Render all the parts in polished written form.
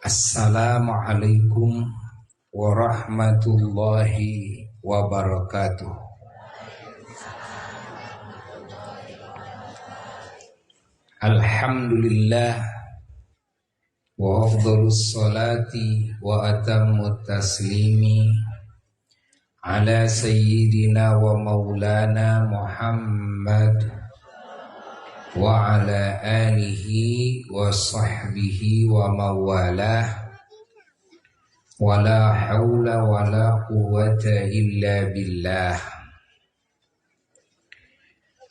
Assalamualaikum warahmatullahi wabarakatuh. Alhamdulillah wa afdhalus salati wa atammut taslimi ala sayyidina wa maulana Muhammad wa ala alihi wa sahbihi wa mawalah wa la hawla wa la quwwata illa billah.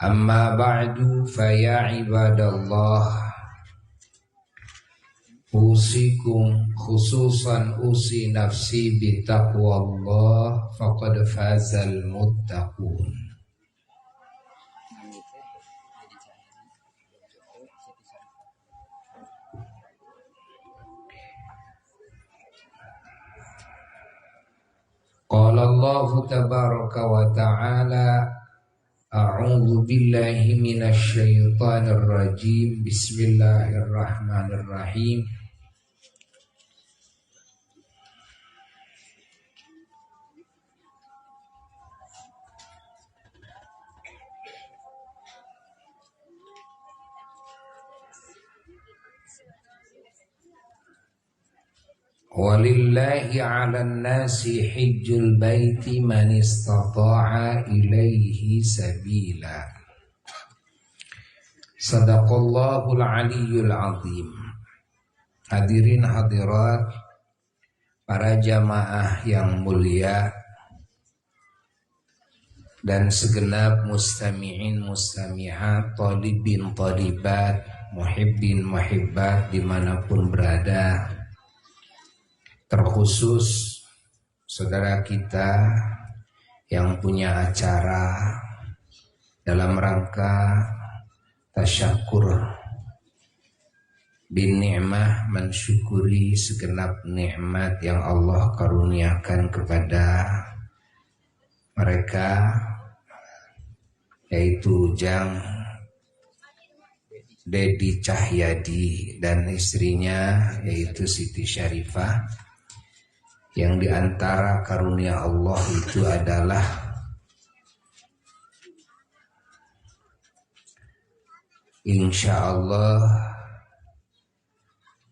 Amma ba'du fa ya ibadallah, usikum khususan usi nafsi bi taqwallah faqad fazal muttaqun. Qala Allah tabaraka wa ta'ala, a'udzu billahi minasy syaithanir rajim. Bismillahirrahmanirrahim. Walillahi 'alan nasi hijjul baiti man istata'a ilaihi sabila. Sadaqallahul aliyyul azim. Hadirin hadirat, para jamaah yang mulia dan segenap mustami'in mustami'at, talibin talibat, muhibbin muhibbat dimanapun berada, terkhusus saudara kita yang punya acara dalam rangka tasyakur bin ni'mah, mensyukuri segenap nikmat yang Allah karuniakan kepada mereka, yaitu Ujang Dedi Cahyadi dan istrinya yaitu Siti Syarifah, yang diantara karunia Allah itu adalah insya Allah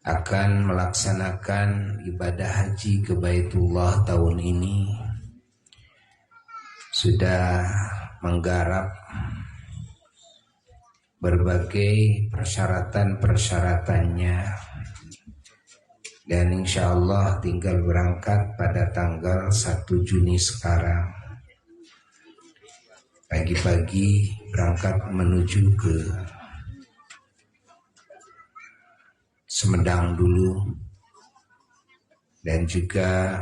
akan melaksanakan ibadah haji ke Baitullah tahun ini. Sudah menggarap berbagai persyaratan-persyaratannya, dan insya Allah tinggal berangkat pada tanggal 1 Juni sekarang. Pagi-pagi berangkat menuju ke Sumedang dulu, dan juga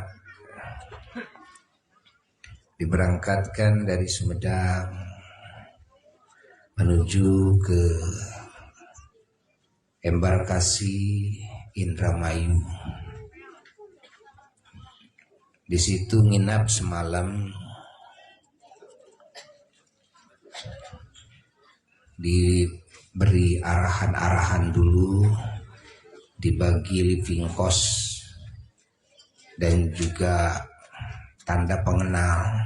diberangkatkan dari Sumedang menuju ke embarkasi Indramayu. Di situ nginap semalam, diberi arahan-arahan dulu, dibagi living cost dan juga tanda pengenal,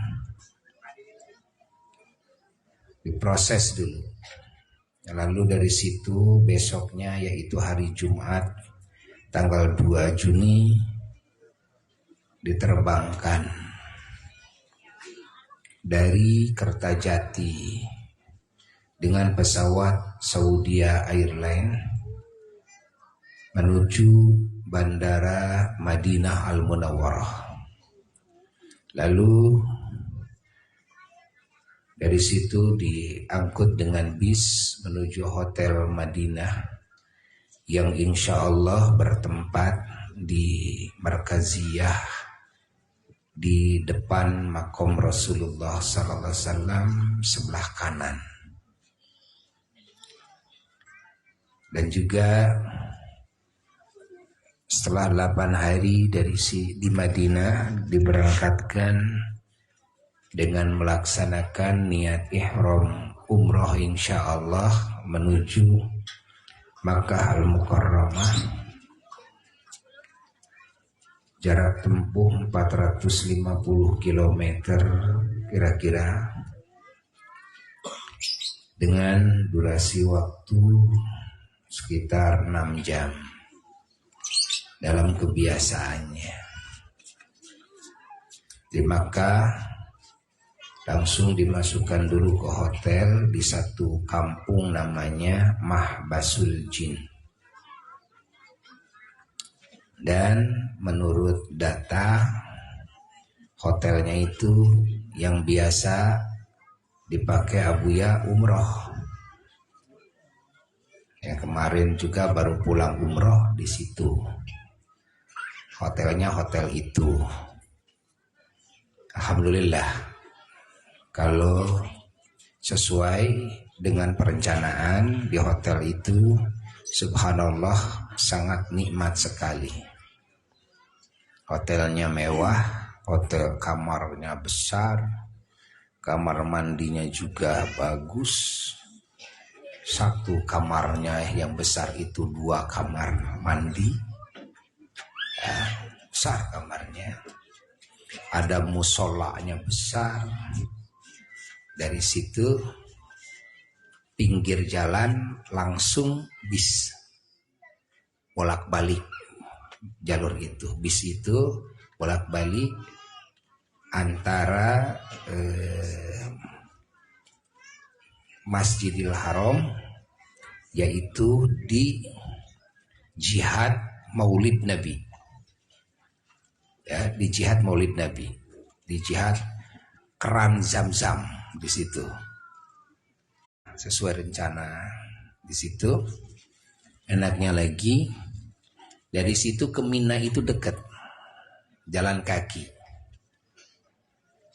diproses dulu. Lalu dari situ besoknya, yaitu hari Jumat tanggal 2 Juni, diterbangkan dari Kertajati dengan pesawat Saudia Airlines menuju Bandara Madinah Al-Munawwarah. Lalu dari situ diangkut dengan bis menuju Hotel Madinah yang insya Allah bertempat di Markaziyah di depan makom Rasulullah sallallahu alaihi wasallam sebelah kanan. Dan juga setelah 8 hari di Madinah diberangkatkan dengan melaksanakan niat ihram umroh insya Allah menuju Makkah Al-Mukarramah jarak tempuh 450 km kira-kira, dengan durasi waktu sekitar 6 jam dalam kebiasaannya. Di Makkah langsung dimasukkan dulu ke hotel di satu kampung namanya Mahbasul Jin. Dan menurut data hotelnya itu yang biasa dipakai Abuya umroh. Yang kemarin juga baru pulang umroh di situ. Hotelnya hotel itu. Alhamdulillah, kalau sesuai dengan perencanaan di hotel itu, subhanallah sangat nikmat sekali. Hotelnya mewah, hotel kamarnya besar, kamar mandinya juga bagus. Satu kamarnya yang besar itu 2 kamar mandi, ya, besar kamarnya. Ada musolanya besar. Dari situ pinggir jalan langsung bis bolak-balik jalur itu. Bis itu bolak-balik antara Masjidil Haram, yaitu di jihad Maulid Nabi. Ya, di jihad Maulid Nabi, di jihad Keran Zam-Zam di situ. Sesuai rencana di situ. Enaknya lagi dari situ ke Mina itu dekat, jalan kaki.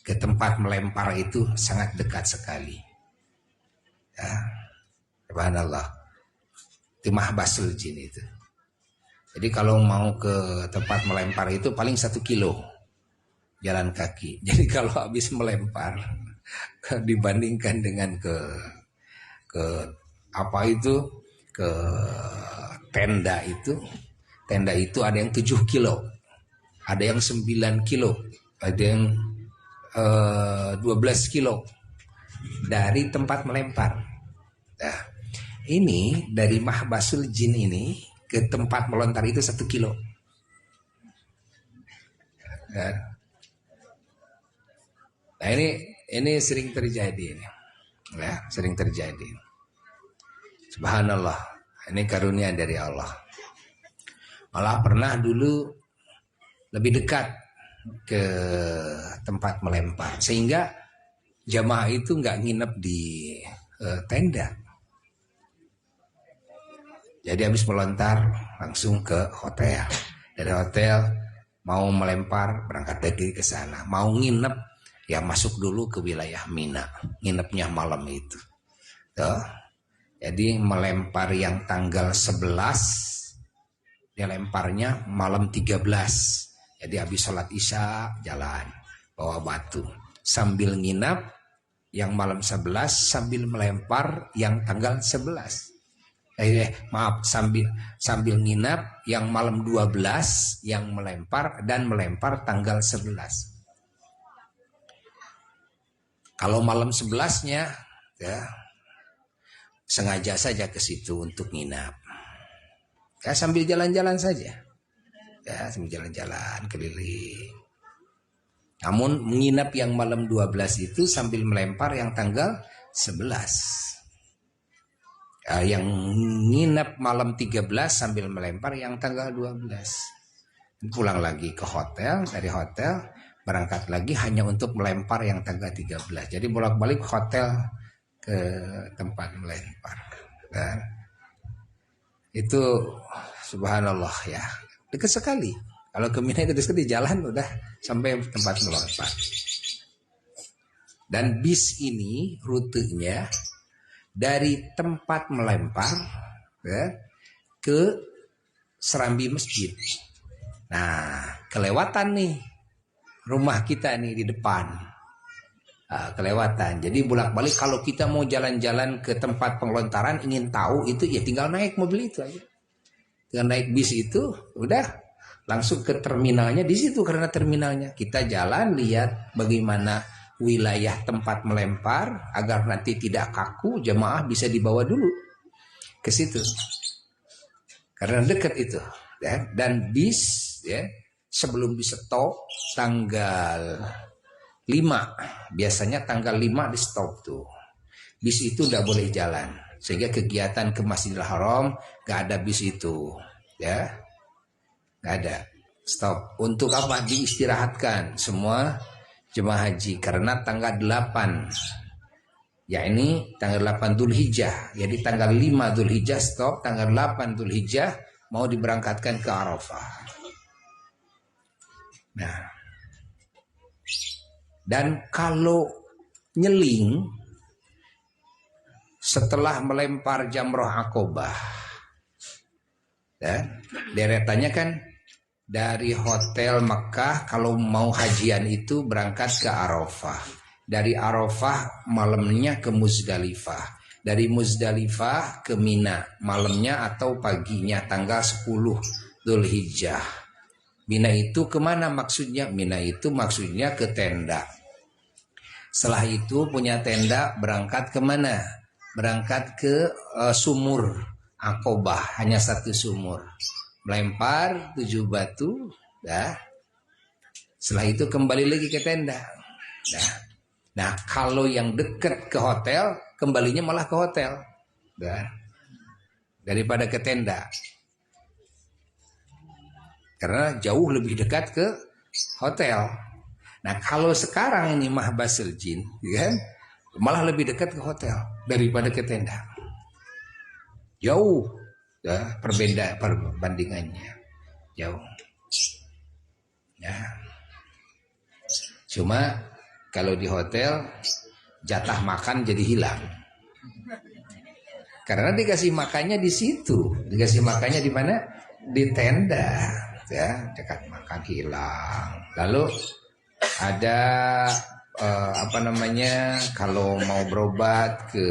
Ke tempat melempar itu sangat dekat sekali. Ya, subhanallah. Itu Mahbasul Jin itu. Jadi kalau mau ke tempat melempar itu paling 1 kilo jalan kaki. Jadi kalau habis melempar dibandingkan dengan ke apa itu, ke tenda itu ada yang 7 kilo, ada yang 9 kilo, ada yang 12 kilo dari tempat melempar. Nah, ini dari Mahbasul Jin ini ke tempat melontar itu 1 kilo. Nah ini sering terjadi ini. Ya, sering terjadi. Subhanallah, ini karunia dari Allah. Malah pernah dulu lebih dekat ke tempat melempar, sehingga jamaah itu nggak nginep di tenda. Jadi habis melontar langsung ke hotel. Dari hotel mau melempar berangkat lagi ke sana. Mau nginep ya masuk dulu ke wilayah Mina. Nginepnya malam itu. Tuh. Jadi melempar yang tanggal 11, dia lemparnya malam 13. Jadi habis sholat isya jalan bawa batu. Sambil nginap yang malam 11 sambil melempar yang tanggal 11. Sambil nginap yang malam 12 yang melempar dan melempar tanggal 11. Kalau malam 11-nya ya sengaja saja ke situ untuk nginap. Ya sambil jalan-jalan saja. Ya sambil jalan-jalan keliling. Namun menginap yang malam 12 itu sambil melempar yang tanggal 11. Yang nginap malam 13 sambil melempar yang tanggal 12. Pulang lagi ke hotel, dari hotel berangkat lagi hanya untuk melempar yang tanggal 13. Jadi bolak-balik hotel ke tempat melempar. Dan itu subhanallah ya, dekat sekali. Kalau ke Mina itu dekat sekali, jalan udah sampai tempat melempar. Dan bis ini rutenya dari tempat melempar ya, ke Serambi Masjid. Nah, kelewatan nih rumah kita nih di depan. Kelewatan. Jadi bolak-balik kalau kita mau jalan-jalan ke tempat pengelontaran, ingin tahu itu ya tinggal naik mobil itu aja. Tinggal naik bis itu, udah langsung ke terminalnya di situ, karena terminalnya kita jalan lihat bagaimana wilayah tempat melempar agar nanti tidak kaku, jamaah bisa dibawa dulu ke situ karena dekat itu ya. Dan bis ya sebelum di stop tanggal 5, biasanya tanggal 5 di stop tuh bis itu tidak boleh jalan, sehingga kegiatan ke Masjidil Haram gak ada bis itu ya, gak ada, stop. Untuk apa? Diistirahatkan semua jemaah haji karena tanggal 8 ya, ini tanggal 8 Dzulhijjah, jadi tanggal 5 Dzulhijjah stop, tanggal 8 Dzulhijjah mau diberangkatkan ke Arafah. Nah, dan kalau nyeling setelah melempar jamroh Aqobah, dan deretannya kan dari hotel Mekah kalau mau hajian itu berangkat ke Arafah, dari Arafah malamnya ke Muzdalifah, dari Muzdalifah ke Mina malamnya atau paginya tanggal 10 Dzulhijjah. Mina itu kemana maksudnya? Mina itu maksudnya ke tenda. Setelah itu punya tenda berangkat kemana? Berangkat ke sumur Aqobah, hanya satu sumur. Melempar 7 batu, dah. Setelah itu kembali lagi ke tenda. Dah. Nah, kalau yang dekat ke hotel, kembalinya malah ke hotel, dah. Daripada ke tenda. Karena jauh lebih dekat ke hotel. Nah, kalau sekarang ini Mahbasul Jin, kan, malah lebih dekat ke hotel daripada ke tenda. Jauh, ya, perbandingannya jauh. Ya. Cuma kalau di hotel jatah makan jadi hilang. Karena dikasih makannya di situ, dikasih makannya di mana? Di tenda, ya, dekat makan hilang. Lalu ada kalau mau berobat ke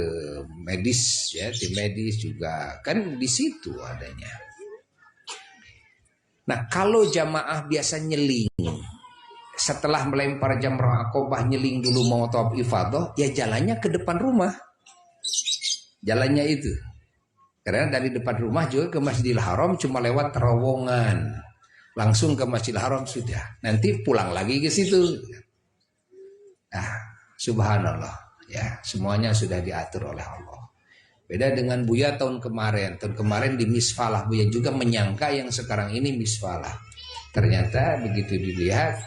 medis ya, di medis juga kan di situ adanya. Nah, kalau jamaah biasa nyeling setelah melempar jamrah Aqobah, nyeling dulu mau tawaf ifadah, ya jalannya ke depan rumah, jalannya itu, karena dari depan rumah juga ke Masjidil Haram cuma lewat terowongan langsung ke Masjidil Haram sudah, nanti pulang lagi ke situ. Nah, subhanallah ya, semuanya sudah diatur oleh Allah. Beda dengan Buya tahun kemarin di Misfalah, Buya juga menyangka yang sekarang ini Misfalah. Ternyata begitu dilihat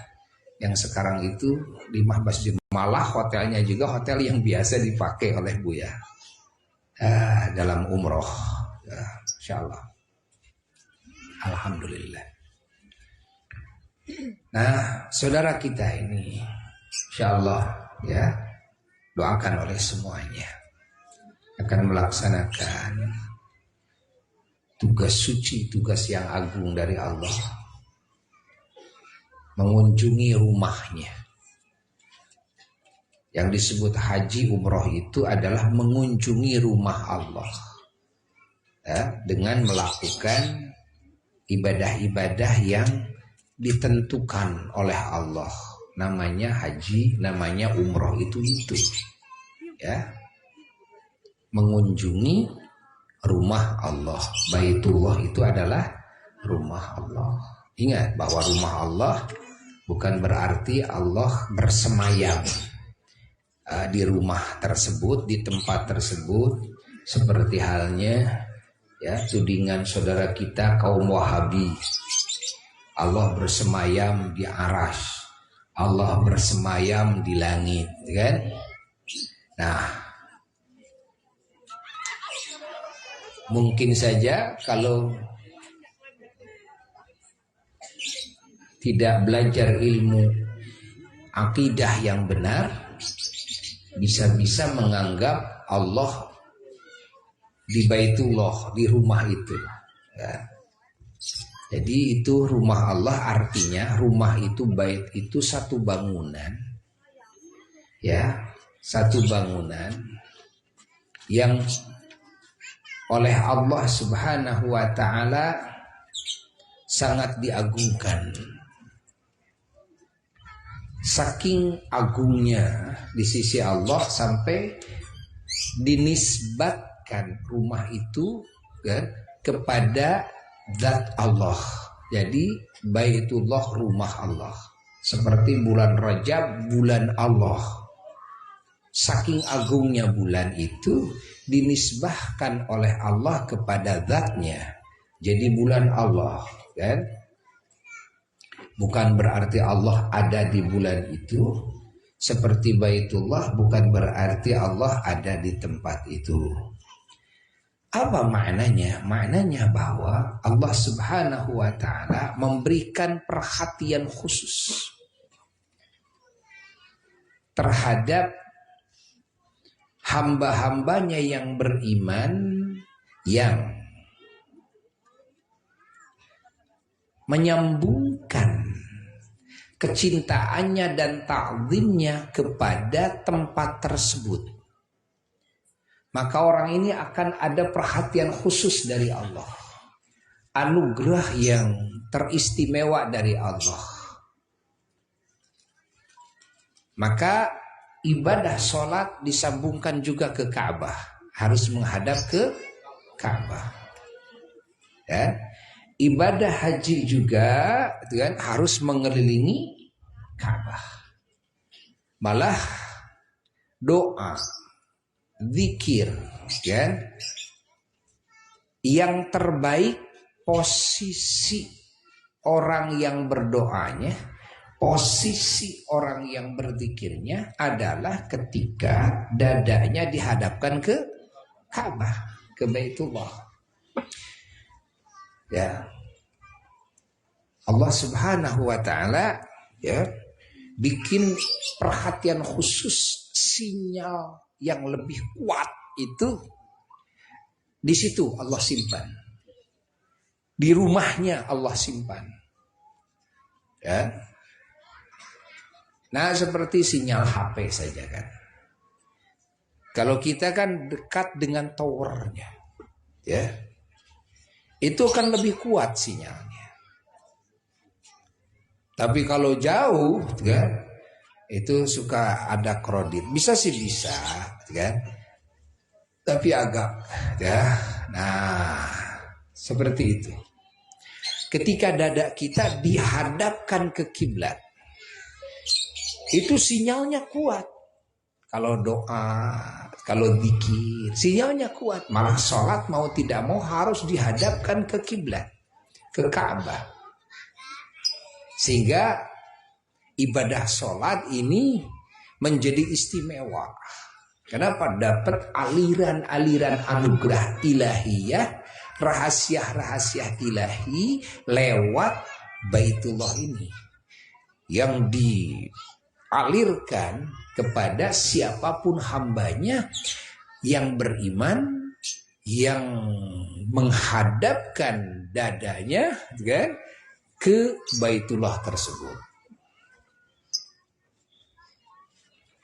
yang sekarang itu di Mahbasjid, malah hotelnya juga hotel yang biasa dipakai oleh Buya dalam umroh, ya, insyaallah. Alhamdulillah. Nah, saudara kita ini insyaallah ya, doakan oleh semuanya akan melaksanakan tugas suci, tugas yang agung dari Allah, mengunjungi rumahnya. Yang disebut haji umroh itu adalah mengunjungi rumah Allah ya, dengan melakukan ibadah-ibadah yang ditentukan oleh Allah. Namanya haji, namanya umroh itu ya, mengunjungi rumah Allah. Baitullah itu adalah rumah Allah. Ingat bahwa rumah Allah bukan berarti Allah bersemayam di rumah tersebut, di tempat tersebut, seperti halnya ya tudingan saudara kita kaum Wahabi. Allah bersemayam di aras, Allah bersemayam di langit, kan? Nah, mungkin saja kalau tidak belajar ilmu akidah yang benar, bisa-bisa menganggap Allah di Baitullah, di rumah itu ya. Jadi itu rumah Allah, artinya rumah itu, bait itu satu bangunan ya, satu bangunan yang oleh Allah Subhanahu wa taala sangat diagungkan. Saking agungnya di sisi Allah sampai dinisbatkan rumah itu kan kepada zat Allah. Jadi Baitullah rumah Allah. Seperti bulan Rajab bulan Allah. Saking agungnya bulan itu dinisbahkan oleh Allah kepada zatnya. Jadi bulan Allah kan. Bukan berarti Allah ada di bulan itu. Seperti Baitullah bukan berarti Allah ada di tempat itu. Apa maknanya? Maknanya bahwa Allah Subhanahu wa ta'ala memberikan perhatian khusus terhadap hamba-hambanya yang beriman, yang menyambungkan kecintaannya dan ta'zimnya kepada tempat tersebut. Maka orang ini akan ada perhatian khusus dari Allah. Anugerah yang teristimewa dari Allah. Maka ibadah sholat disambungkan juga ke Ka'bah. Harus menghadap ke Ka'bah. Ya. Ibadah haji juga kan, harus mengelilingi Ka'bah. Malah doa, zikir kan, yang terbaik posisi orang yang berdoanya, posisi orang yang berzikirnya adalah ketika dadanya dihadapkan ke Ka'bah, ke Baitullah. Ya, Allah Subhanahu wa ta'ala ya bikin perhatian khusus, sinyal yang lebih kuat itu di situ Allah simpan. Di rumahnya Allah simpan. Ya. Nah, seperti sinyal HP saja kan. Kalau kita kan dekat dengan towernya. Ya. Itu kan lebih kuat sinyalnya. Tapi kalau jauh kan, itu suka ada kredit. Bisa sih bisa kan. Tapi agak ya. Nah, seperti itu. Ketika dada kita dihadapkan ke kiblat, itu sinyalnya kuat. Kalau doa, kalau zikir, sinyalnya kuat. Malah sholat mau tidak mau harus dihadapkan ke kiblat, ke Ka'bah. Sehingga ibadah sholat ini menjadi istimewa. Kenapa? Dapat aliran-aliran anugerah ilahiyah, rahasia-rahasia ilahi lewat Baitullah ini. Yang dialirkan kepada siapapun hambanya yang beriman, yang menghadapkan dadanya kan, ke Baitullah tersebut.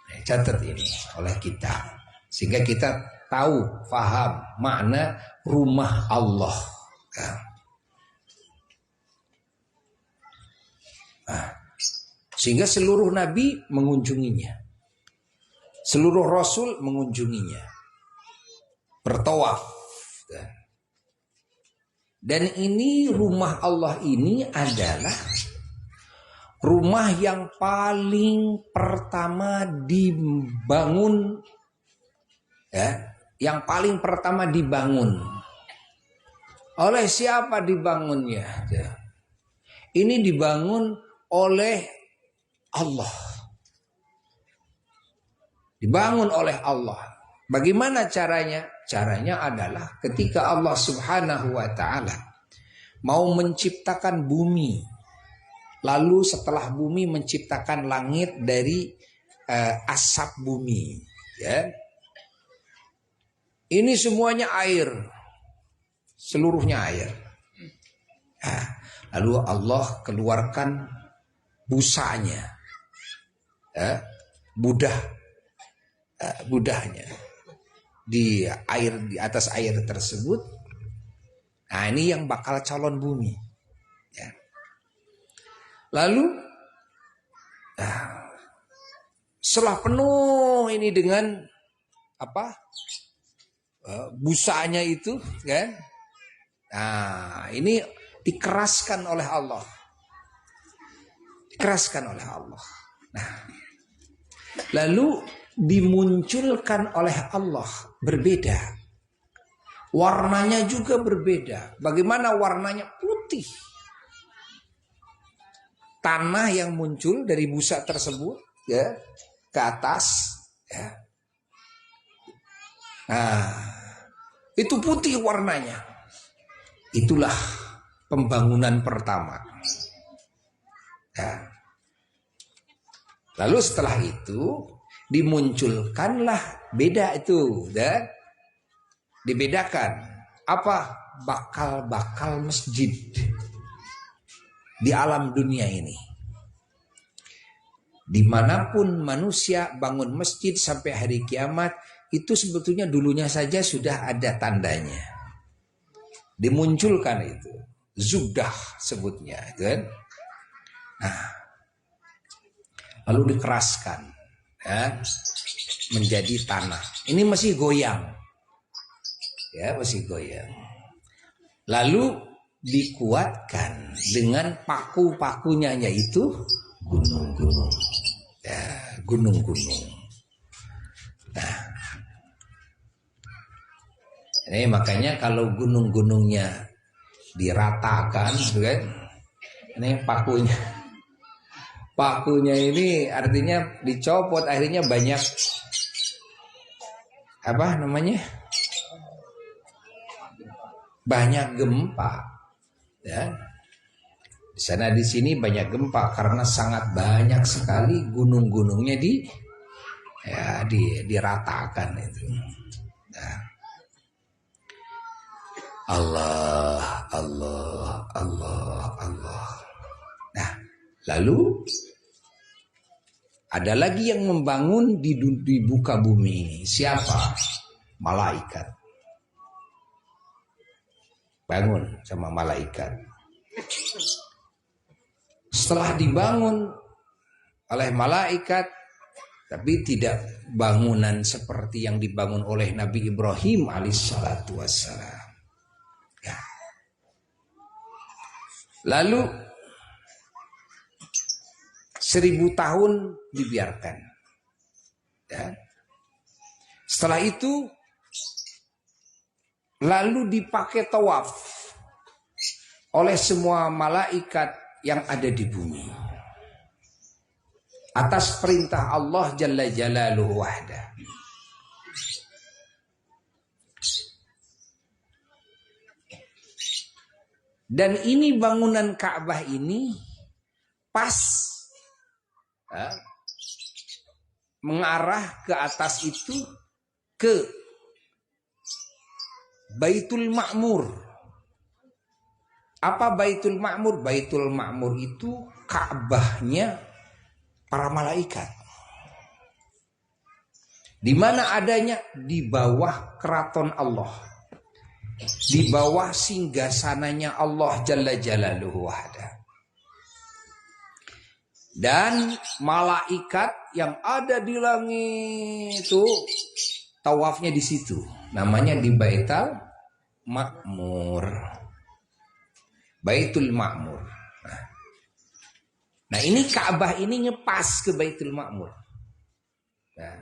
Nah, catat ini oleh kita sehingga kita tahu, faham makna rumah Allah. Nah, sehingga seluruh nabi mengunjunginya. Seluruh rasul mengunjunginya. Bertawaf. Dan ini rumah Allah ini adalah rumah yang paling pertama dibangun, ya, yang paling pertama dibangun. Oleh siapa dibangunnya? Ya. Ini dibangun oleh Allah. Dibangun oleh Allah. Bagaimana caranya? Caranya adalah ketika Allah Subhanahu wa ta'ala mau menciptakan bumi. Lalu setelah bumi menciptakan langit dari asap bumi. Ya. Ini semuanya air. Seluruhnya air. Nah, lalu Allah keluarkan busanya. Ya, budahnya di air, di atas air tersebut. Nah, ini yang bakal calon bumi. Ya. Lalu setelah penuh ini dengan busanya itu kan, nah ini dikeraskan oleh Allah, Nah, lalu dimunculkan oleh Allah berbeda, warnanya juga berbeda. Bagaimana warnanya? Putih. Tanah yang muncul dari busa tersebut ya ke atas ya. Nah, itu putih warnanya. Itulah pembangunan pertama. Ya. Lalu setelah itu dimunculkanlah beda itu, ya. Dibedakan apa? Bakal masjid di alam dunia ini. Dimanapun manusia bangun masjid sampai hari kiamat, itu sebetulnya dulunya saja sudah ada tandanya. Dimunculkan itu, zudah sebutnya, kan? Nah, lalu dikeraskan, ya, menjadi tanah. Ini masih goyang, ya, masih goyang. Lalu dikuatkan dengan paku-pakunya, yaitu gunung-gunung, ya, gunung-gunung. Nah, ini makanya kalau gunung-gunungnya diratakan, kan? Ini pakunya ini artinya dicopot, akhirnya banyak banyak gempa, ya. Di sana di sini banyak gempa karena sangat banyak sekali gunung-gunungnya diratakan itu. Nah. Allah. Nah, lalu ada lagi yang membangun di muka bumi. Siapa? Malaikat. Bangun sama malaikat. Setelah dibangun oleh malaikat, tapi tidak bangunan seperti yang dibangun oleh Nabi Ibrahim alaihissalatu wassalam. Ya. Lalu 1000 tahun dibiarkan. Ya. Setelah itu lalu dipakai tawaf oleh semua malaikat yang ada di bumi atas perintah Allah Jalla Jalaluhu wahda. Dan ini bangunan Ka'bah ini pas mengarah ke atas itu ke Baitul Ma'mur. Apa Baitul Ma'mur? Baitul Ma'mur itu Ka'bahnya para malaikat. Di mana adanya? Di bawah keraton Allah. Di bawah singgasananya Allah Jalla Jalaluhu wahda. Dan malaikat yang ada di langit itu tawafnya di situ. Namanya di Baitul Ma'mur. Baitul Ma'mur. Nah, ini Ka'bah ini ngepas ke Baitul Ma'mur. Nah,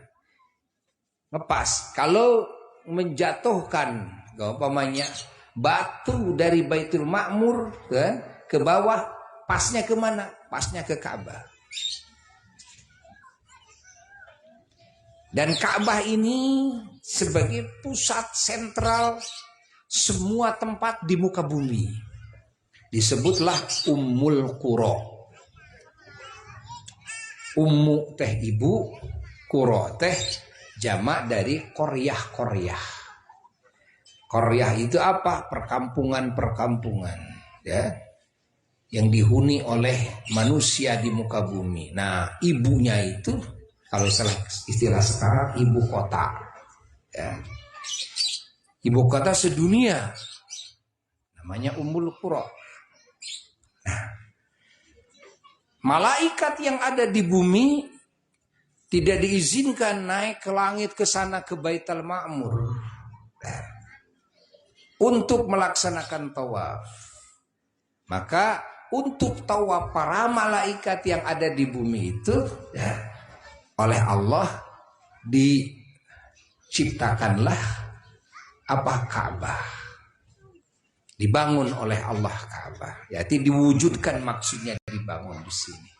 ngepas. Kalau menjatuhkan umpamanya batu dari Baitul Ma'mur ke bawah, pasnya kemana? Pasnya ke Ka'bah. Dan Ka'bah ini sebagai pusat sentral semua tempat di muka bumi. Disebutlah Ummul Qura. Ummu teh ibu, Qura teh jamak dari qaryah-qaryah. Qaryah itu apa? Perkampungan-perkampungan, ya, yang dihuni oleh manusia di muka bumi. Nah, ibunya itu kalau istilah sekarang ibu kota, ya. Ibu kota sedunia namanya Ummul Qura. Nah, Malaikat yang ada di bumi tidak diizinkan naik ke langit ke sana ke Baitul Ma'mur untuk melaksanakan tawaf. Maka untuk tawaf para malaikat yang ada di bumi itu oleh Allah diciptakanlah apa Ka'bah. Dibangun oleh Allah Ka'bah. Yaitu diwujudkan, maksudnya dibangun di sini.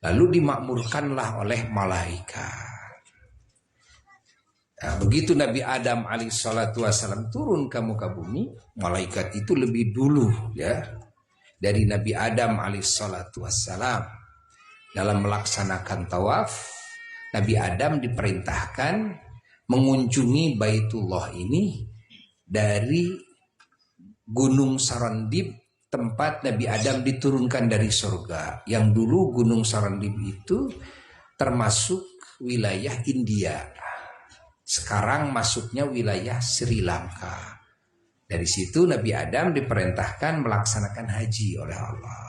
Lalu dimakmurkanlah oleh malaikat. Nah, begitu Nabi Adam alaihissalatu wassalam turun ke muka bumi, malaikat itu lebih dulu ya dari Nabi Adam alaihissalatu wassalam dalam melaksanakan tawaf. Nabi Adam diperintahkan mengunjungi Baitullah ini dari Gunung Sarandib, tempat Nabi Adam diturunkan dari surga. Yang dulu Gunung Sarandib itu termasuk wilayah India. Sekarang masuknya wilayah Sri Lanka. Dari situ Nabi Adam diperintahkan melaksanakan haji oleh Allah.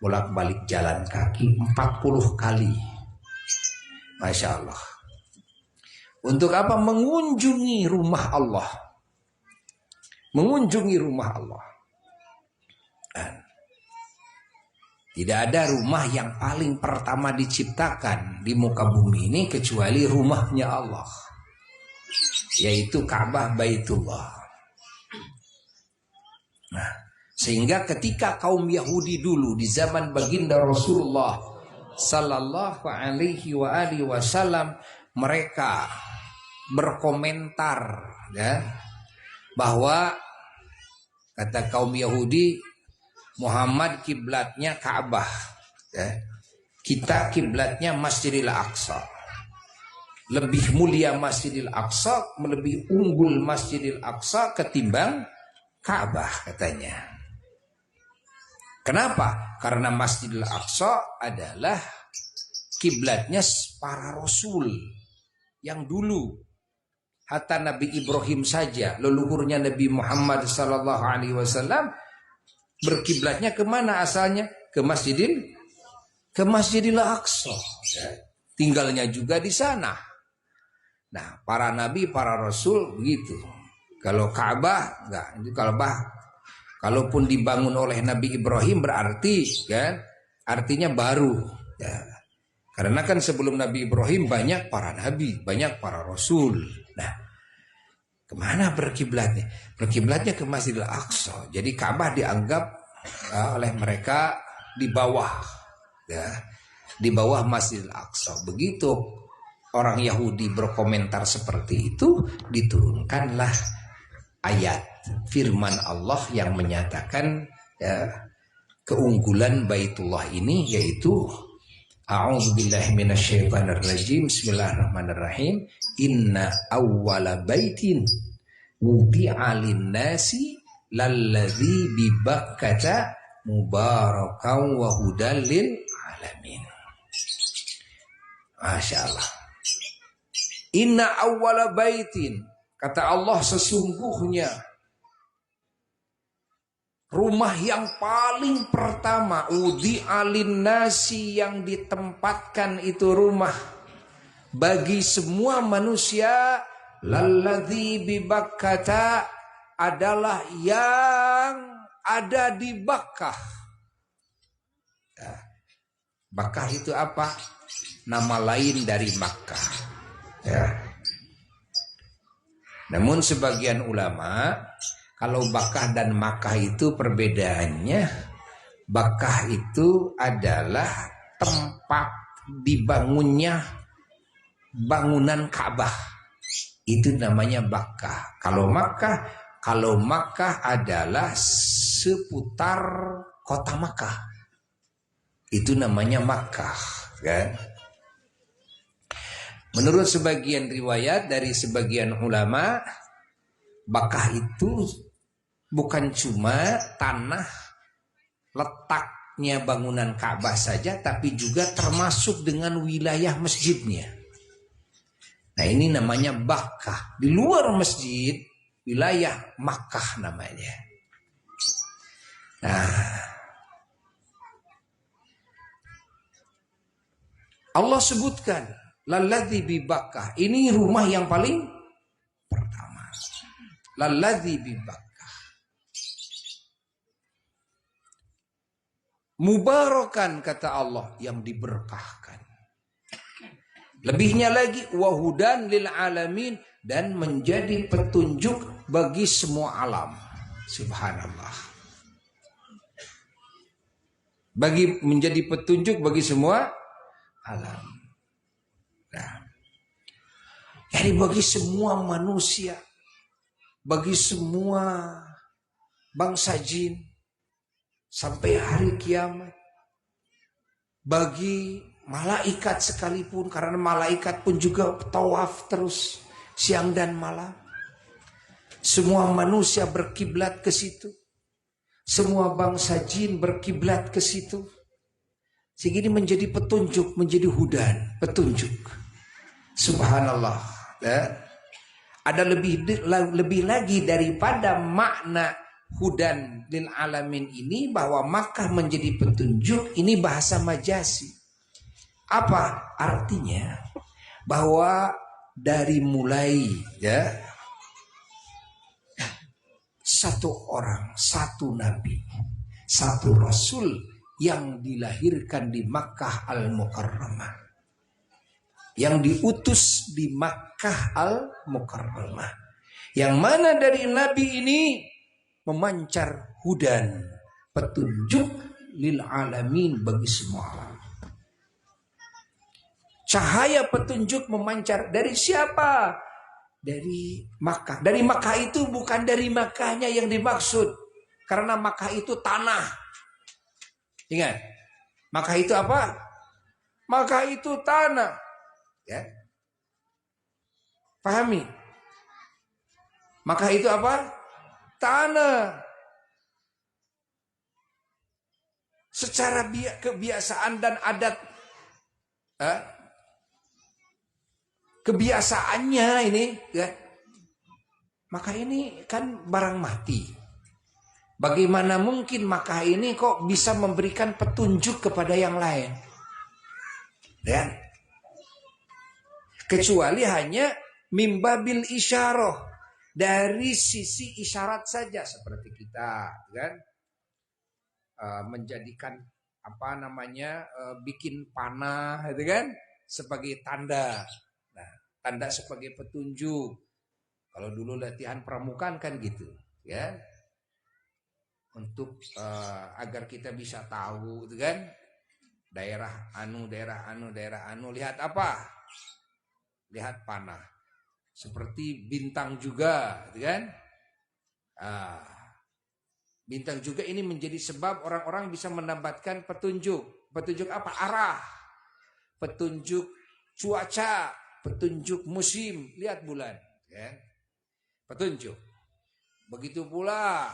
Bolak-balik jalan kaki 40 kali. Masya Allah. Untuk apa? Mengunjungi rumah Allah. Mengunjungi rumah Allah. Dan tidak ada rumah yang paling pertama diciptakan di muka bumi ini kecuali rumahnya Allah, yaitu Ka'bah Baitullah. Nah, sehingga ketika kaum Yahudi dulu di zaman baginda Rasulullah sallallahu alaihi wasallam, mereka berkomentar ya, bahwa kata kaum Yahudi, Muhammad kiblatnya Ka'bah ya. Kita kiblatnya Masjidil Aqsa. Lebih mulia Masjidil Aqsa, lebih unggul Masjidil Aqsa ketimbang Ka'bah katanya. Kenapa? Karena Masjidil Aqsa adalah kiblatnya para rasul yang dulu. Hatta Nabi Ibrahim saja, leluhurnya Nabi Muhammad sallallahu alaihi wasallam, berkiblatnya kemana asalnya? Ke Masjidil Aqsa. Tinggalnya juga di sana. Nah, para nabi, para rasul begitu. Kalau Ka'bah enggak, itu kalaupun dibangun oleh Nabi Ibrahim berarti kan artinya baru ya. Karena kan sebelum Nabi Ibrahim banyak para nabi, banyak para rasul. Nah, kemana berkiblatnya? Berkiblatnya ke Masjidil Aqsa. Jadi Ka'bah dianggap oleh mereka di bawah, ya, di bawah Masjidil Aqsa. Begitu orang Yahudi berkomentar seperti itu, diturunkanlah ayat firman Allah yang menyatakan ya, keunggulan Baitullah ini, yaitu A'udzubillahi minasyaitonirrajim. Bismillahirrahmanirrahim. Inna awwala baitin wudi'a lin-nasi lalladzi bi Bakkata mubarakan wa hudal lil alamin. Masya Allah. Inna awwala baitin, kata Allah, sesungguhnya rumah yang paling pertama, wudi'a lin-nasi, yang ditempatkan itu rumah bagi semua manusia, lalladzi bi Bakkata, adalah yang ada di Bakkah. Bakkah itu apa? Nama lain dari Makkah. Ya. Namun sebagian ulama, kalau Bakkah dan Makkah itu perbedaannya, Bakkah itu adalah tempat dibangunnya bangunan Ka'bah. Itu namanya Bakkah. Kalau Makkah adalah seputar kota Makkah. Itu namanya Makkah, kan? Menurut sebagian riwayat dari sebagian ulama, Bakkah itu bukan cuma tanah letaknya bangunan Ka'bah saja, tapi juga termasuk dengan wilayah masjidnya. Nah, ini namanya Bakkah. Di luar masjid, wilayah Makkah namanya. Nah, Allah sebutkan lalladzi bi Bakkah. Ini rumah yang paling pertama. Lalladzi bi Bakkah. Mubarakan kata Allah, yang diberkahkan. Lebihnya lagi wahudan lil alamin, dan menjadi petunjuk bagi semua alam. Subhanallah. Menjadi petunjuk bagi semua alam. Nah, jadi bagi semua manusia, bagi semua bangsa jin sampai hari kiamat, bagi malaikat sekalipun, karena malaikat pun juga tawaf terus siang dan malam. Semua manusia berkiblat ke situ. Semua bangsa jin berkiblat ke situ. Sehingga ini menjadi petunjuk, menjadi hudan, petunjuk. Subhanallah. Ada lebih lagi daripada makna hudan lil alamin ini, bahwa Makkah menjadi petunjuk. Ini bahasa majasi. Apa artinya? Bahwa dari mulai satu orang, satu nabi, satu rasul yang dilahirkan di Makkah Al-Mukarramah, yang diutus di Makkah Al-Mukarramah, yang mana dari nabi ini memancar hudan, petunjuk lil alamin, bagi semua alam. Cahaya petunjuk memancar dari siapa? Dari Makkah. Dari Makkah itu bukan dari Makkahnya yang dimaksud, karena Makkah itu tanah. Ingat, Makkah itu apa? Makkah itu tanah. Ya. Pahami? Makkah itu apa? Tanah. Secara kebiasaan dan adat, kebiasaannya ini, Makkah ini kan barang mati. Bagaimana mungkin Makkah ini kok bisa memberikan petunjuk kepada yang lain? Ya. Kecuali hanya mimbabil isyarah, dari sisi isyarat saja, seperti kita kan menjadikan bikin panah itu kan sebagai tanda. Nah, tanda sebagai petunjuk. Kalau dulu latihan pramukaan kan gitu, ya. Untuk agar kita bisa tahu, gitu kan? Daerah anu, lihat apa? Lihat panah. Seperti bintang juga, gitu kan? Bintang juga ini menjadi sebab orang-orang bisa mendapatkan petunjuk. Petunjuk apa? Arah. Petunjuk cuaca, petunjuk musim. Lihat bulan, ya. Petunjuk. Begitu pula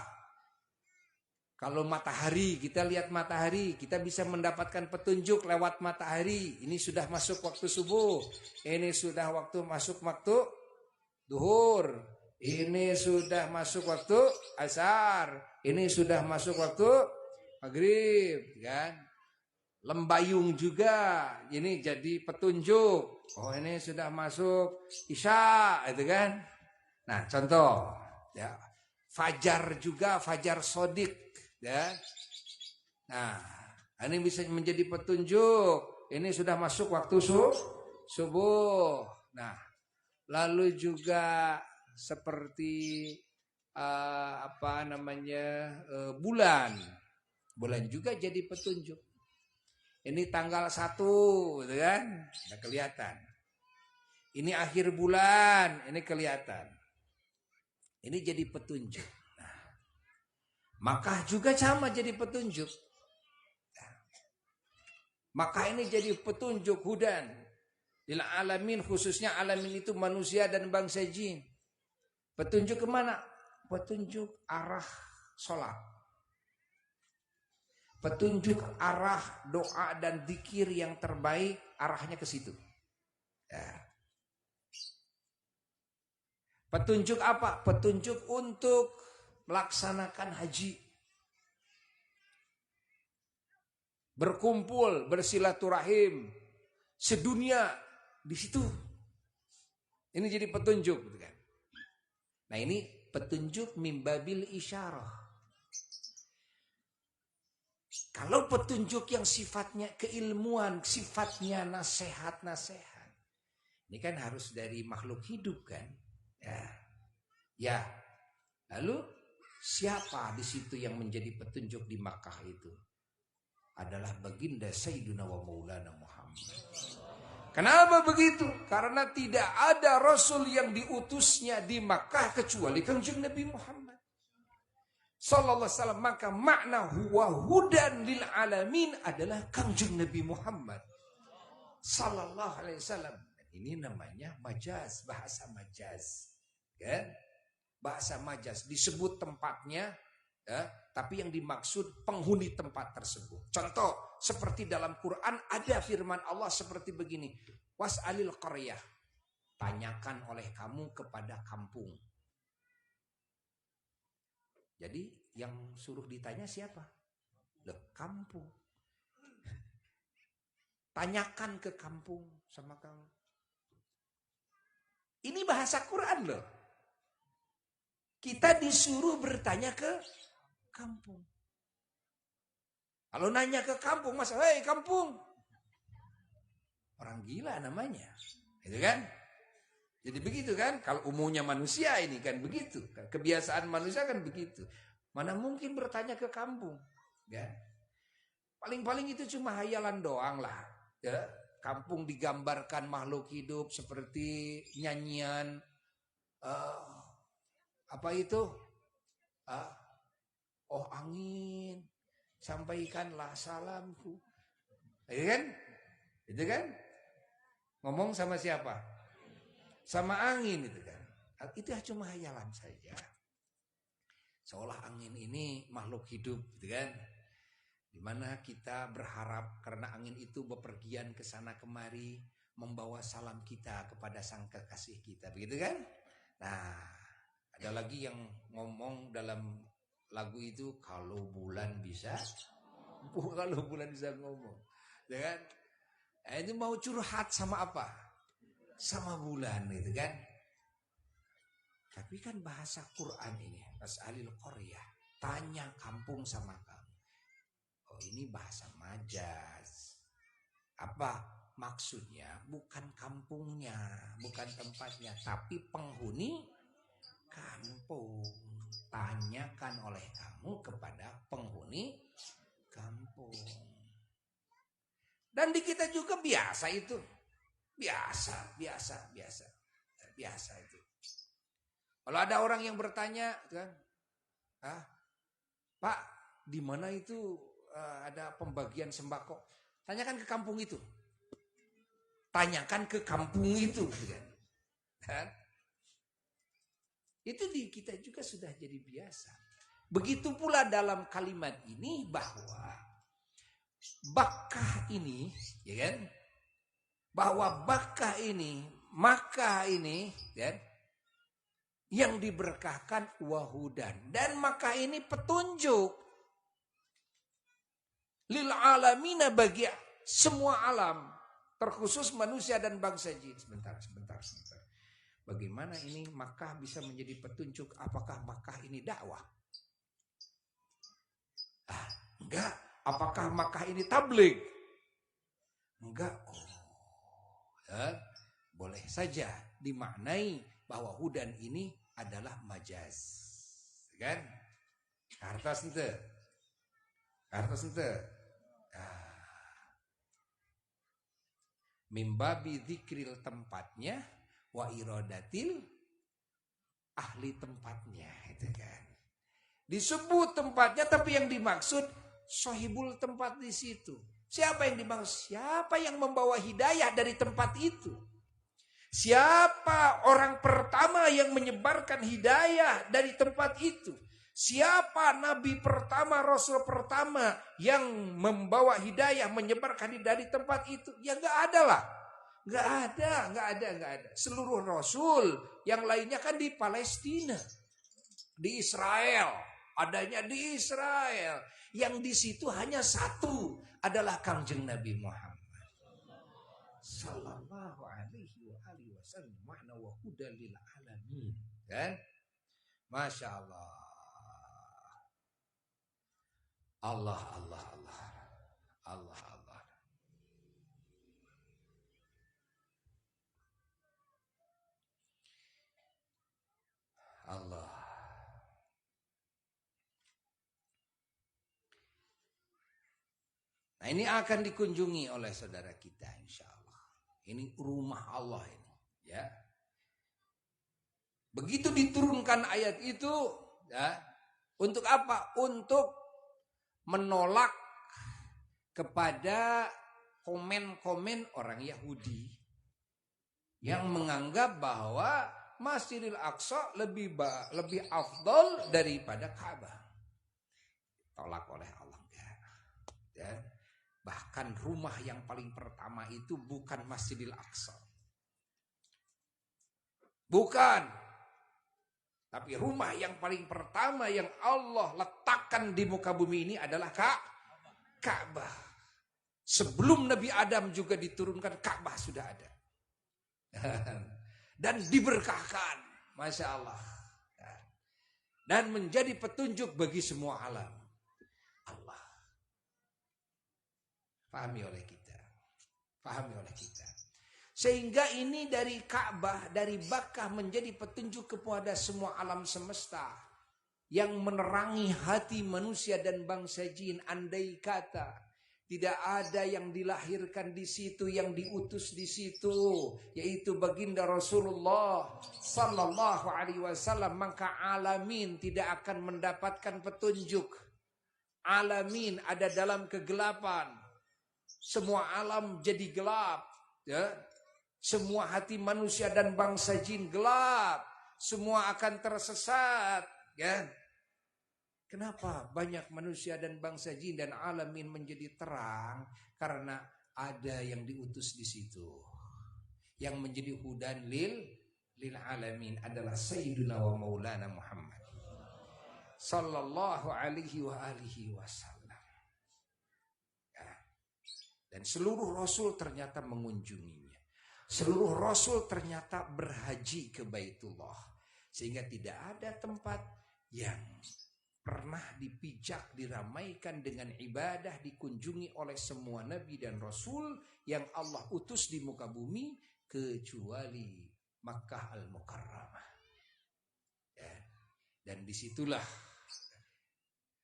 kalau matahari, kita lihat matahari, kita bisa mendapatkan petunjuk lewat matahari. Ini sudah masuk waktu subuh, ini sudah masuk waktu duhur, ini sudah masuk waktu asar, ini sudah masuk waktu maghrib, kan? Lembayung juga, ini jadi petunjuk. Oh, ini sudah masuk isya, itu kan? Nah, contoh, ya, fajar juga, fajar sodik, ya. Nah, ini bisa menjadi petunjuk. Ini sudah masuk waktu subuh. Nah, lalu juga seperti bulan. Bulan juga jadi petunjuk. Ini tanggal 1, gitu kan? Udah kelihatan. Ini akhir bulan, ini kelihatan. Ini jadi petunjuk. Nah, Makkah juga sama jadi petunjuk. Nah, Makkah ini jadi petunjuk hudan lil alamin, khususnya alamin itu manusia dan bangsa jin. Petunjuk kemana? Petunjuk arah sholat. Petunjuk arah doa dan zikir yang terbaik, arahnya ke situ. Ya. Petunjuk apa? Petunjuk untuk melaksanakan haji. Berkumpul, bersilaturahim. sedunia di situ. Ini jadi petunjuk, gitu kan. Nah, ini petunjuk mimbabil isyarah. Kalau petunjuk yang sifatnya keilmuan, sifatnya nasihat-nasihat, ini kan harus dari makhluk hidup kan? Ya. Lalu siapa di situ yang menjadi petunjuk di Makkah itu? Adalah baginda Sayyiduna wa Maulana Muhammad. Kenapa begitu? Karena tidak ada Rasul yang diutusnya di Makkah kecuali Kanjeng Nabi Muhammad sallallahu alaihi wasallam. Maka makna huwa hudan lil alamin adalah Kanjeng Nabi Muhammad sallallahu alaihi wasallam. Ini namanya majaz, bahasa majaz. Kan? Bahasa majaz disebut tempatnya, ya, tapi yang dimaksud penghuni tempat tersebut. Contoh, seperti dalam Quran ada firman Allah seperti begini. Was'alil qaryah. Tanyakan oleh kamu kepada kampung. Jadi yang suruh ditanya siapa? Loh, kampung. Tanyakan ke kampung sama kamu. Ini bahasa Quran loh. Kita disuruh bertanya ke kampung. Kalau nanya ke kampung, masa, hei kampung. Orang gila namanya. Gitu kan? Jadi begitu kan? Kalau umumnya manusia ini kan begitu. Kebiasaan manusia kan begitu. Mana mungkin bertanya ke kampung. Ya. Paling-paling itu cuma hayalan doang lah. Ya. Kampung digambarkan makhluk hidup seperti nyanyian. Apa itu? Oh angin, sampaikanlah salamku. Itu kan? Itu kan? Ngomong sama siapa? Sama angin itu kan. Itu cuma hayalan saja. Seolah angin ini makhluk hidup gitu kan. Dimana kita berharap karena angin itu bepergian ke sana kemari membawa salam kita kepada sang kekasih kita. Begitu kan? Nah, ada lagi yang ngomong dalam lagu itu kalau bulan bisa ngomong. Ya kan? Nah, itu mau curhat sama apa? Sama bulan gitu kan. Tapi kan bahasa Quran ini, Was'alil qaryah, tanya kampung sama kamu. Oh, ini bahasa majaz. Apa maksudnya? Bukan kampungnya, bukan tempatnya, tapi penghuni kampung. Tanyakan oleh kamu kepada penghuni kampung. Dan di kita juga biasa itu. Biasa itu. Kalau ada orang yang bertanya kan, Pak, di mana itu ada pembagian sembako? Tanyakan ke kampung itu. Tanyakan ke kampung itu, kan? Itu di kita juga sudah jadi biasa. Begitu pula dalam kalimat ini bahwa Bakkah ini, ya kan? Bahwa Bakkah ini, Makkah ini, kan? Yang diberkahkan wahudan, dan Makkah ini petunjuk lil alamina, bagi semua alam, terkhusus manusia dan bangsa jin. Sebentar. Bagaimana ini Makkah bisa menjadi petunjuk? Apakah Makkah ini dakwah? Enggak. Apakah Makkah ini tabligh? Enggak. Boleh saja dimaknai bahwa hudan ini adalah majaz. Kan? Kartos ente. Mimbabi dzikril tempatnya wa iradatil ahli tempatnya, itu kan. Disebut tempatnya tapi yang dimaksud sohibul tempat di situ. Siapa yang dimaksud? Siapa yang membawa hidayah dari tempat itu? Siapa orang pertama yang menyebarkan hidayah dari tempat itu? Siapa nabi pertama, rasul pertama yang membawa hidayah, menyebarkan dari tempat itu? Ya enggak ada lah. Enggak ada. Seluruh rasul yang lainnya kan di Palestina, di Israel, adanya di Israel. Yang di situ hanya satu, adalah Kanjeng Nabi Muhammad sallallahu alaihi wa alihi wasallam makna wa hudal lil alamin. Kan? Masya Allah. Allah Allah Allah. Allah Allah. Allah. Nah, ini akan dikunjungi oleh saudara kita insya Allah. Ini rumah Allah ini, ya. Begitu diturunkan ayat itu, ya, untuk apa? Untuk menolak kepada komen-komen orang Yahudi yang menganggap bahwa Masjidil Aqsa lebih afdol daripada Ka'bah. Tolak oleh Allah, ya. Bahkan rumah yang paling pertama itu bukan Masjidil Aqsa. Bukan. Tapi rumah yang paling pertama yang Allah letakkan di muka bumi ini adalah Ka'bah. Sebelum Nabi Adam juga diturunkan, Ka'bah sudah ada. Dan diberkahkan. Masya Allah. Dan menjadi petunjuk bagi semua alam. Allah. Pahami oleh kita. Sehingga ini dari Ka'bah, dari Bakkah menjadi petunjuk kepada semua alam semesta. Yang menerangi hati manusia dan bangsa jin. Andai kata tidak ada yang dilahirkan di situ, yang diutus di situ, yaitu baginda Rasulullah sallallahu alaihi wasallam, maka alamin tidak akan mendapatkan petunjuk. Alamin ada dalam kegelapan. Semua alam jadi gelap, ya. Semua hati manusia dan bangsa jin gelap. Semua akan tersesat, ya. Kenapa banyak manusia dan bangsa jin dan alamin menjadi terang? Karena ada yang diutus di situ. Yang menjadi hudan lil alamin adalah Sayyiduna wa Maulana Muhammad sallallahu alaihi wa alihi wasallam. Dan seluruh Rasul ternyata mengunjunginya. Seluruh Rasul ternyata berhaji ke Baitullah. Sehingga tidak ada tempat yang pernah dipijak, diramaikan dengan ibadah, dikunjungi oleh semua Nabi dan Rasul yang Allah utus di muka bumi, kecuali Makkah Al-Mukarramah. Ya. Dan disitulah,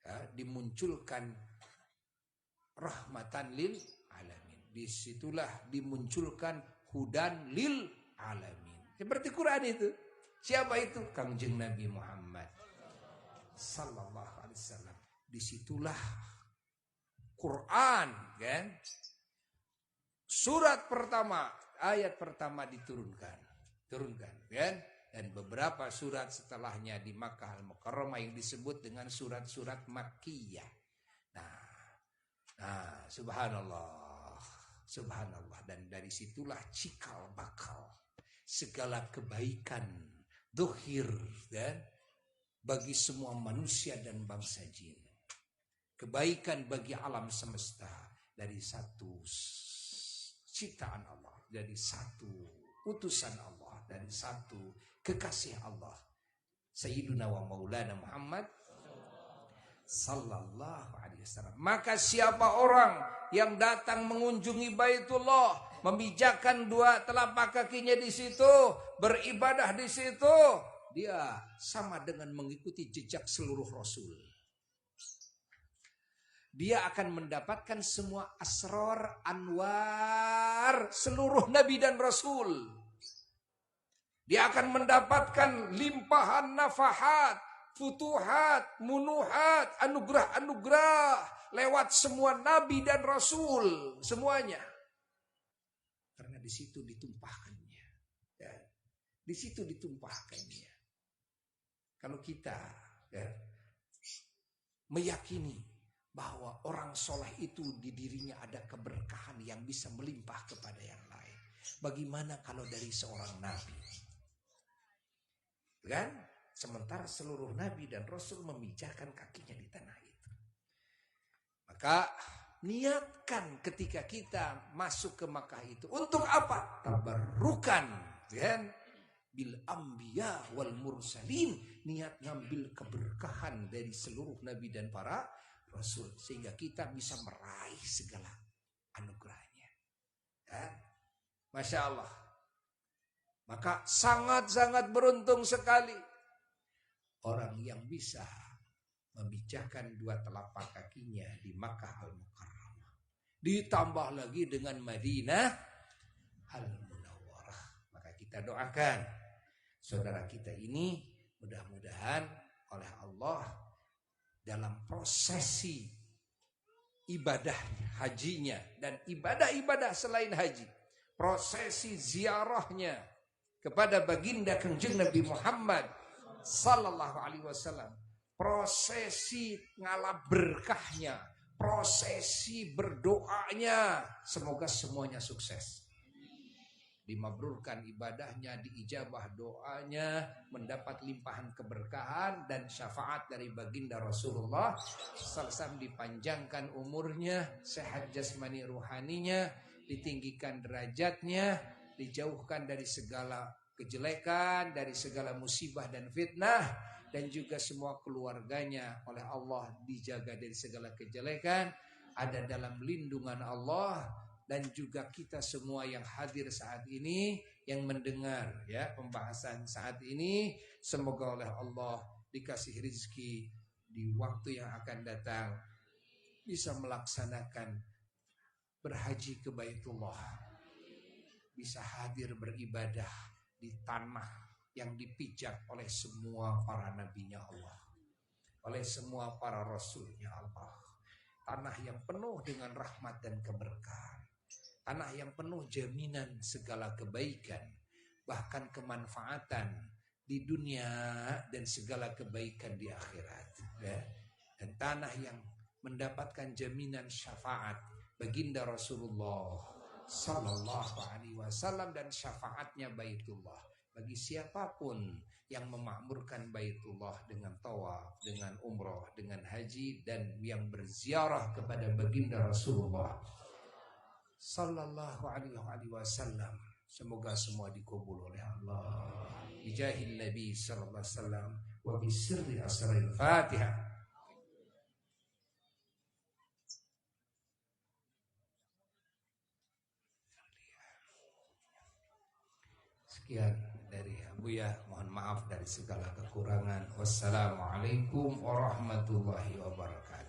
ya, dimunculkan rahmatan lil alamin. Disitulah dimunculkan hudan lil alamin. Seperti Quran itu. Siapa itu? Kangjeng Nabi Muhammad sallallahu alaihi wasallam. Disitulah Quran, kan? Surat pertama, ayat pertama diturunkan, kan? Dan beberapa surat setelahnya di Makkah Al-Mukarramah yang disebut dengan surat-surat Makkiyah. Nah, subhanallah. Dan dari situlah cikal bakal segala kebaikan dohir, dan bagi semua manusia dan bangsa jin. Kebaikan bagi alam semesta dari satu ciptaan Allah, dari satu utusan Allah, dari satu kekasih Allah, Sayyiduna wa Maulana Muhammad sallallahu alaihi wasallam. Maka siapa orang yang datang mengunjungi Baitullah, memijakkan dua telapak kakinya di situ, beribadah di situ, dia sama dengan mengikuti jejak seluruh Rasul. Dia akan mendapatkan semua asrar, anwar seluruh Nabi dan Rasul. Dia akan mendapatkan limpahan nafahat, futuhat, munuhat, anugerah-anugerah lewat semua Nabi dan Rasul, semuanya. Karena di situ ditumpahkannya. Ya. Di situ ditumpahkannya. Kalau kita, ya, meyakini bahwa orang soleh itu di dirinya ada keberkahan yang bisa melimpah kepada yang lain, bagaimana kalau dari seorang Nabi? Kan? Sementara seluruh Nabi dan Rasul memijakkan kakinya di tanah itu. Maka niatkan ketika kita masuk ke Makkah itu untuk apa? Tabarrukan, kan? Bil anbiya wal mursalin, niat ngambil keberkahan dari seluruh nabi dan para rasul sehingga kita bisa meraih segala anugerahnya. Ya? Masya Allah. Maka sangat-sangat beruntung sekali orang yang bisa memijahkan dua telapak kakinya di Makkah Al-Mukarramah. Ditambah lagi dengan Madinah Al-Munawwarah. Maka kita doakan saudara kita ini mudah-mudahan oleh Allah dalam prosesi ibadah hajinya dan ibadah-ibadah selain haji, prosesi ziarahnya kepada baginda Kanjeng Nabi Muhammad sallallahu alaihi wasallam, prosesi ngalah berkahnya, prosesi berdoanya, semoga semuanya sukses. Dimabrurkan ibadahnya, diijabah doanya, mendapat limpahan keberkahan dan syafaat dari baginda Rasulullah sallallahu alaihi wasallam, dipanjangkan umurnya, sehat jasmani ruhaninya, ditinggikan derajatnya, dijauhkan dari segala kejelekan, dari segala musibah dan fitnah, dan juga semua keluarganya oleh Allah dijaga dari segala kejelekan, ada dalam lindungan Allah, dan juga kita semua yang hadir saat ini, yang mendengar ya pembahasan saat ini, semoga oleh Allah dikasih rezeki di waktu yang akan datang bisa melaksanakan berhaji ke Baitullah, bisa hadir beribadah di tanah yang dipijak oleh semua para nabinya Allah, oleh semua para rasulnya Allah, tanah yang penuh dengan rahmat dan keberkahan, tanah yang penuh jaminan segala kebaikan, bahkan kemanfaatan di dunia dan segala kebaikan di akhirat, ya. Dan tanah yang mendapatkan jaminan syafaat baginda Rasulullah sallallahu alaihi wasallam dan syafaatnya Baitullah bagi siapapun yang memakmurkan Baitullah dengan tawaf, dengan umrah, dengan haji, dan yang berziarah kepada baginda Rasulullah sallallahu alaihi wasallam. Semoga semua dikabul oleh Allah. Bijahil Nabi sallallahu alaihi wasallam wa bisirri asraril Fatihah. Sekian dari Buya, mohon maaf dari segala kekurangan. Wassalamualaikum warahmatullahi wabarakatuh.